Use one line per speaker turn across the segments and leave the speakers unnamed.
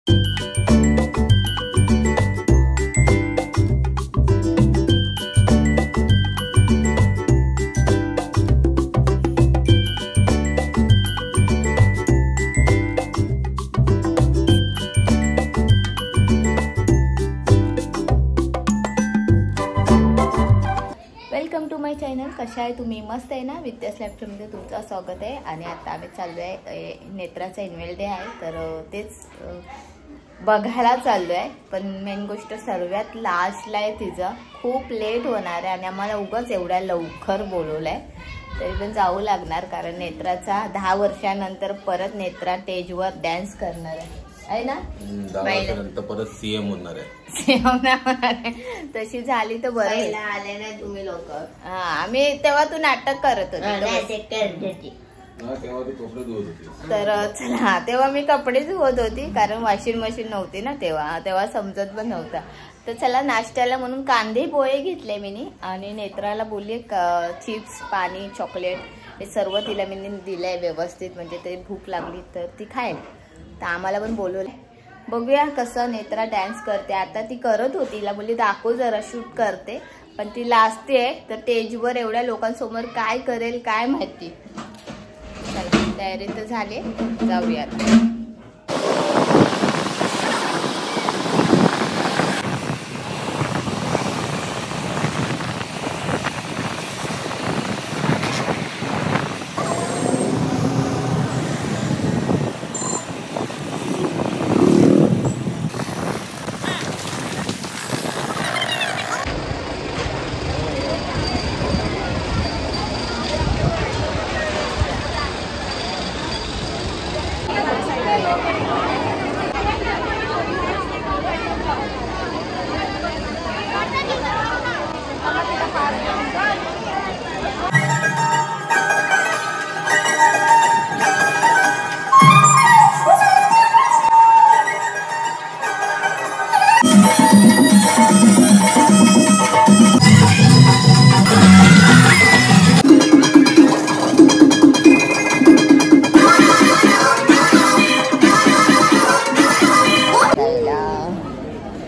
Welcome to my channel. कशा आहे तुम्ही? मस्त आहे ना? विद्या लॅबमध्ये तुमचं स्वागत आहे. आणि आता आम्ही चाललो आहे, नेत्राचा एन्युअल डे आहे, तर तेच बघायला चाललो आहे. पण मेन गोष्ट सर्वात लास्टला आहे तिचं. खूप लेट होणार आहे आणि आम्हाला उगाच एवढ्या लवकर बोलवलं आहे, तरी पण जाऊ लागणार. कारण नेत्राचा 10 वर्षानंतर परत नेत्रा स्टेजवर डान्स करणार आहे ना?
10 वर्षानंतर परत सीएम होणार आहे.
तशी झाली तर बरं.
आले ना तुम्ही लोक.
आम्ही तेव्हा तू नाटक करत होती, तर चला तेव्हा मी कपडे धुवत होती, कारण वॉशिंग मशीन नव्हती ना तेव्हा समजत पण नव्हता. तर चला नाश्त्याला म्हणून कांदे पोहे घेतले मी, आणि नेत्राला बोलली चिप्स, पाणी, चॉकलेट हे सर्व तिला मी दिलंय व्यवस्थित, म्हणजे ते भूक लागली तर ती खाईल. तर आम्हाला पण बोलवलंय. बघूया कसं नेत्रा डान्स करते. आता ती करत होती, तिला बोलली दाखव जरा, शूट करते, पण ती लाजते तर स्टेजवर एवढ्या लोकांसमोर काय करेल काय माहिती. चला तयारी तर झाली, जाऊया आता.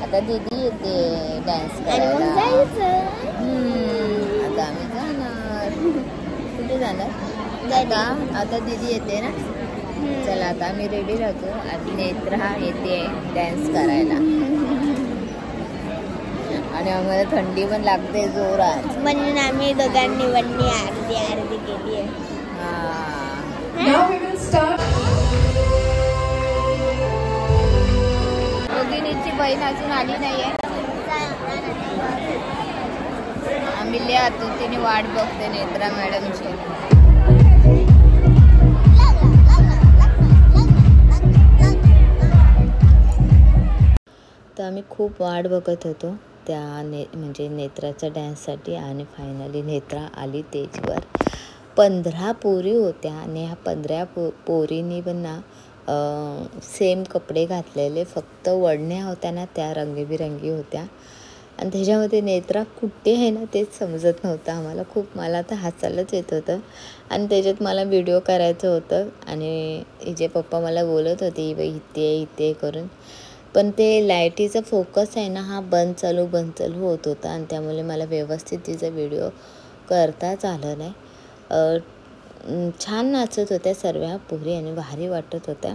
आता दीदी येते डान्स करायला. आता आम्ही जाणार. कुठे जाणार? आता दीदी येते ना. चला आता आम्ही रेडी राहतो. आणि नेत्रा येते डान्स करायला, आणि आम्हाला थंडी पण लागते जोरात,
म्हणून आम्ही दोघांनी वडणी अर्धी केली आहे.
दोघींची बहीण अजून आली नाहीये. आम्ही लय आतुरतेने वाट बघते नेत्रा मॅडमची. तर आम्ही खूप वाट बघत होतो त्या म्हणजे नेत्राच्या डान्ससाठी, आणि फायनली नेत्रा आली स्टेजवर. 15 पोरी होत्या, आणि ह्या 15 पोरींनी पण ना सेम कपडे घातलेले, फक्त वडण्या होत्या ना त्या रंगीबिरंगी होत्या. आणि त्याच्यामध्ये नेत्रा कुठे आहे ना तेच समजत नव्हतं आम्हाला. मला तर हसायलाच येत होतं, आणि त्याच्यात मला व्हिडिओ करायचं होतं, आणि हिचे पप्पा मला बोलत होते इथे करून. पण ते लाईटीचा फोकस आहे ना, हा बंद चालू होत होता, आणि त्यामुळे मला व्यवस्थित तिचा व्हिडिओ करताच आलं नाही. छान नाचत होत्या सर्व पोरी, आणि भारी वाटत होत्या.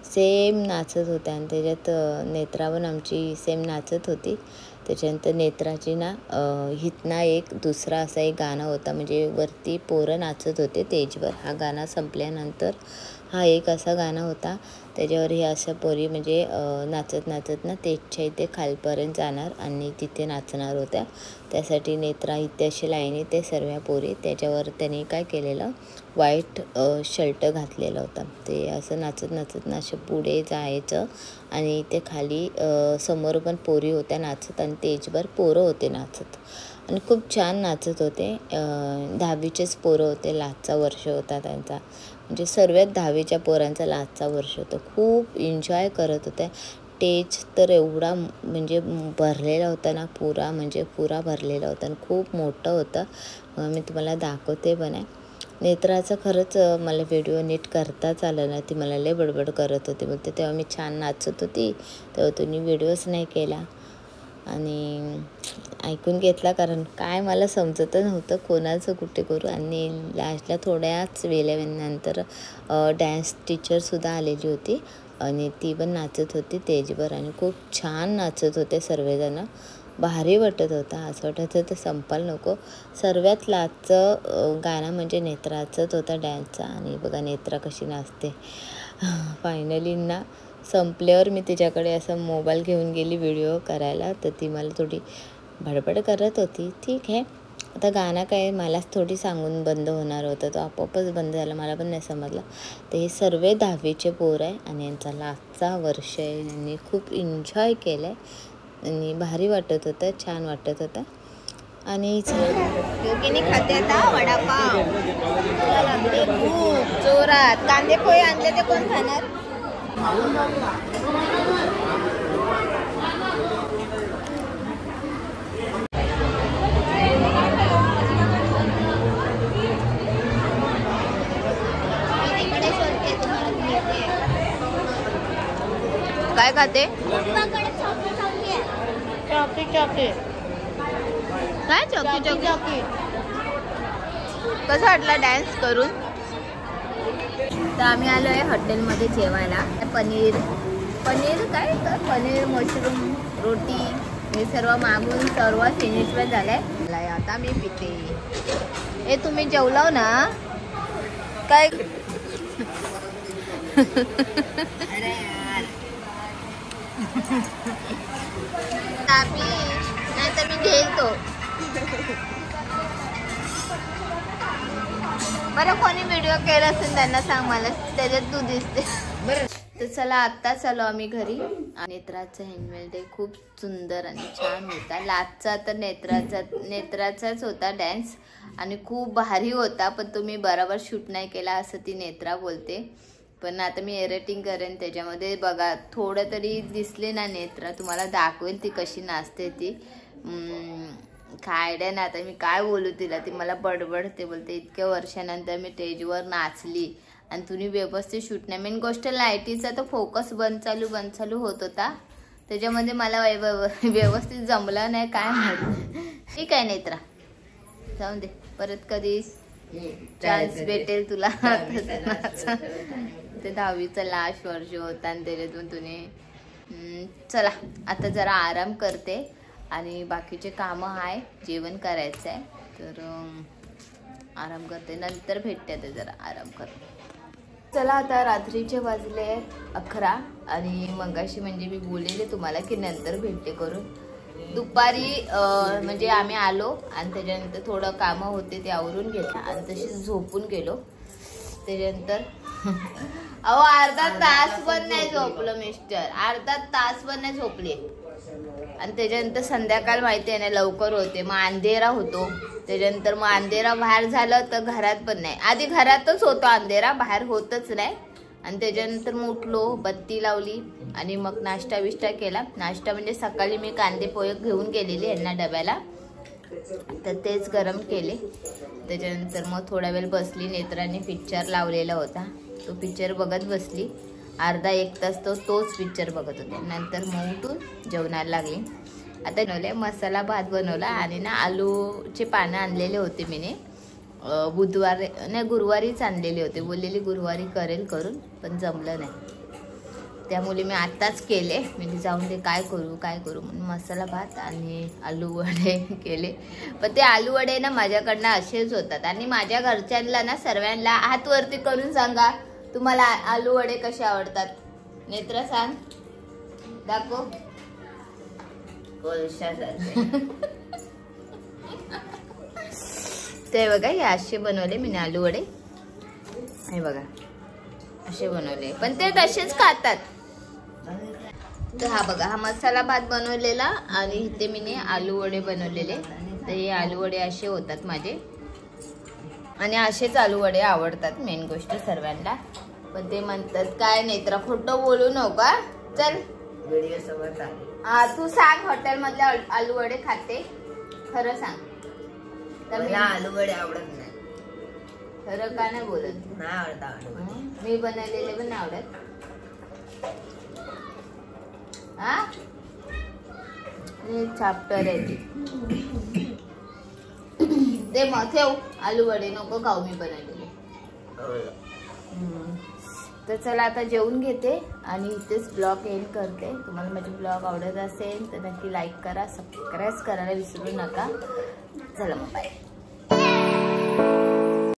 सेम नाचत होत्या, आणि त्याच्यात नेत्रा पण आमची सेम नाचत होती. त्याच्यानंतर नेत्राची ना हितना एक दुसरा असा एक गाणं होता, म्हणजे वरती पोरं नाचत होते स्टेजवर. हा गाणं संपल्यानंतर हा एक असा गाणं होता, त्याच्यावर हे अशा पोरी म्हणजे नाचत ना स्टेजच्या इथे खालपर्यंत जाणार आणि तिथे नाचणार होत्या. त्यासाठी नेत्रा इथे अशी लाईनी ते सर्व पोरी, त्याच्यावर त्याने काय केलेलं, व्हाईट शर्ट घातलेला होता. ते असं नाचत ना असं पुढे जायचं, आणि इथे खाली समोर पण पोरी होत्या नाचत, आणि स्टेजवर पोरं होते नाचत, आणि खूप छान नाचत होते. 10वीचेच पोरं होते, लास्टचा वर्ष होता त्यांचा, म्हणजे सर्वात 10वीच्या पोरांचा लास्टचा वर्ष होतं. खूप एन्जॉय करत होत्या. स्टेज तर एवढा म्हणजे भरलेला होता ना, पुरा भरलेला होता, आणि खूप मोठं होतं. मी तुम्हाला दाखवते पण आहे. नेत्राचं खरंच मला व्हिडिओ नीट करताच आलं नाही. ती मला लय बडबड करत होती. बोलते तेव्हा मी छान नाचत होती, तेव्हा तुम्ही व्हिडिओच नाही केला. आणि ऐकून घेतला, कारण काय मला समजत नव्हतं कोणाचं कुठे करू. आणि लास्टला थोड्याच वेळेनंतर डॅन्स टीचरसुद्धा आलेली होती आणि ती पण नाचत होती स्टेजवर आणि खूप छान नाचत होते सर्वजण. भारी वाटत होता. असं वाटत होतं संपायला नको. सर्वात लास्टचं गाणं म्हणजे नेत्राचाच होता डॅन्सचा. आणि बघा नेत्रा कशी नाचते. फायनली ना संपल्यावर मी तिच्याकडे असं मोबाईल घेऊन गेली व्हिडिओ करायला, तर ती मला थोडी बडबड करत होती. ठीक आहे, आता गाणं काय मलाच थोडी सांगून बंद होणार होतं, तो आपोआपच बंद झाला, मला पण नाही समजलं. तर हे सर्व 10वीचे पोर आहे आणि यांचा लास्टचा वर्ष आहे. यांनी खूप एन्जॉय केलं आहे आणि भारी वाटत होतं, छान वाटत होतं. आणि
योगिनी खाते आता वडापाव लागले खूप जोरात. कांदे पोहे आणले ते कोण खाणार?
काय खाते?
चॉकी चॉकी
काय चौकी चौकी? कसा वाटला डान्स करून? तर आम्ही आलो आहे हॉटेलमध्ये जेवायला. पनीर काय तर पनीर मशरूम रोटी हे सर्व मागून सर्व फिनिश पण झालंय. आता मी पिते. हे तुम्ही जेवलाव ना काय? नाही तर मी घेईल तो. बरं कोणी व्हिडिओ केला असेल त्यांना सांग, मला त्याच्यात तू दिसते. बरं तर चला आत्ताच आलो आम्ही घरी. नेत्राचा एन्युअल डे खूप सुंदर आणि छान होता. लास्टचा तर नेत्राचाच होता डॅन्स आणि खूप भारी होता, पण तुम्ही बरोबर शूट नाही केला असं ती नेत्रा बोलते. पण आता मी एडिटिंग करेन त्याच्यामध्ये, बघा थोडं तरी दिसले ना नेत्रा, तुम्हाला दाखवेल ती कशी नाचते. ती काय आयडिया ना आता मी काय बोलू तिला. ती मला बडबडते, बोलते इतक्या वर्षानंतर मी स्टेजवर नाचली आणि तुम्ही व्यवस्थित शूट नाही. मेन गोष्ट लाईटीचा तर फोकस बंद चालू होत होता, त्याच्यामध्ये मला व्यवस्थित जमला नाही काय माहिती. ठीक आहे नेत्रा, जाऊन दे, परत कधी चान्स भेटेल तुला. ते 10वीचा लास्ट वर्ष होता आणि त्याच्यातून तुम्ही चला आता जरा आराम करते आणि बाकीचे कामं आहे, जेवण करायचं आहे, तर आराम करते, नंतर भेटते. आता जरा आराम करते. चला आता रात्रीचे वाजले 11 आणि मगाशी म्हणजे मी बोललेले तुम्हाला की नंतर भेटते करून. दुपारी म्हणजे आम्ही आलो आणि त्याच्यानंतर थोडं कामं होते ते आवरून घेतलं आणि तशीच झोपून गेलो. त्याच्यानंतर अहो अर्धा तास पण नाही झोपलं मिस्टर, अर्धा तास पण नाही झोपले. आणि त्याच्यानंतर संध्याकाळ माहिती आहे ना लवकर होते, मग अंधेरा होतो. त्याच्यानंतर मग अंधेरा बाहेर झालं तर घरात पण नाही. आधी घरातच होतो अंधेरा, बाहेर होतच नाही. आणि त्याच्यानंतर मग उठलो, बत्ती लावली आणि मग नाश्ता बिष्टा केला. नाश्ता म्हणजे सकाळी मी कांदे पोहे घेऊन गेलेले यांना डब्याला, तर तेच गरम केले. त्याच्यानंतर मग थोडा वेळ बसली. नेत्राने पिक्चर लावलेला होता, तो पिक्चर बघत बसली. अर्धा एक तास तोच पिक्चर बघत होते. नंतर मग उठून जेवणाला लागली. आता बनवले मसाला भात बनवला आणि ना आलूचे पानं आणलेले होते मीने, गुरुवारीच आणलेले होते. बोललेली गुरुवारी करेल करून, पण जमलं नाही. त्यामुळे मी आत्ताच केले. म्हणजे जाऊन ते काय करू म्हणून मसाला भात आणि आलू वडे केले. पण ते आलू वडे ना माझ्याकडनं असेच होतात. आणि माझ्या घरच्यांना ना सर्वांना हात वरती करून सांगा तुम्हाला आलू वडे कसे आवडतात. नेत्रा सांग, दाखव. ते बघा हे असे बनवले मी आलू वडे, हे बघा असे बनवले, पण ते तसेच खातात. तर हा बघा हा मसाला भात बनवलेला आणि इथे मी आलू वडे बनवलेले. तर हे आलू वडे असे होतात माझे आणि असेच आलू वडे आवडतात मेन गोष्ट सर्वांना. पण ते म्हणतात काय नेत्रा खोटं बोलू नका. चल व्हिडिओ सोबत तू सांग हॉटेल मधले आलू वडे खाते, खरं सांग. मला आलू वडे आवडत नाही. खरं का नाही बोलत?
नाही आवडत.
मी बनवलेले पण नाही आवडत. हा चॅप्टर आहे ते मग ठेव. आलू वडे नको खाऊ मी बनवलेले. तर चला आता जेवून घेते आणि इथेच ब्लॉग एंड करते. तुम्हाला माझे ब्लॉग आवडत असेल तर नक्की लाईक करा, सबस्क्राईब करायला विसरू नका. चला मग बाय.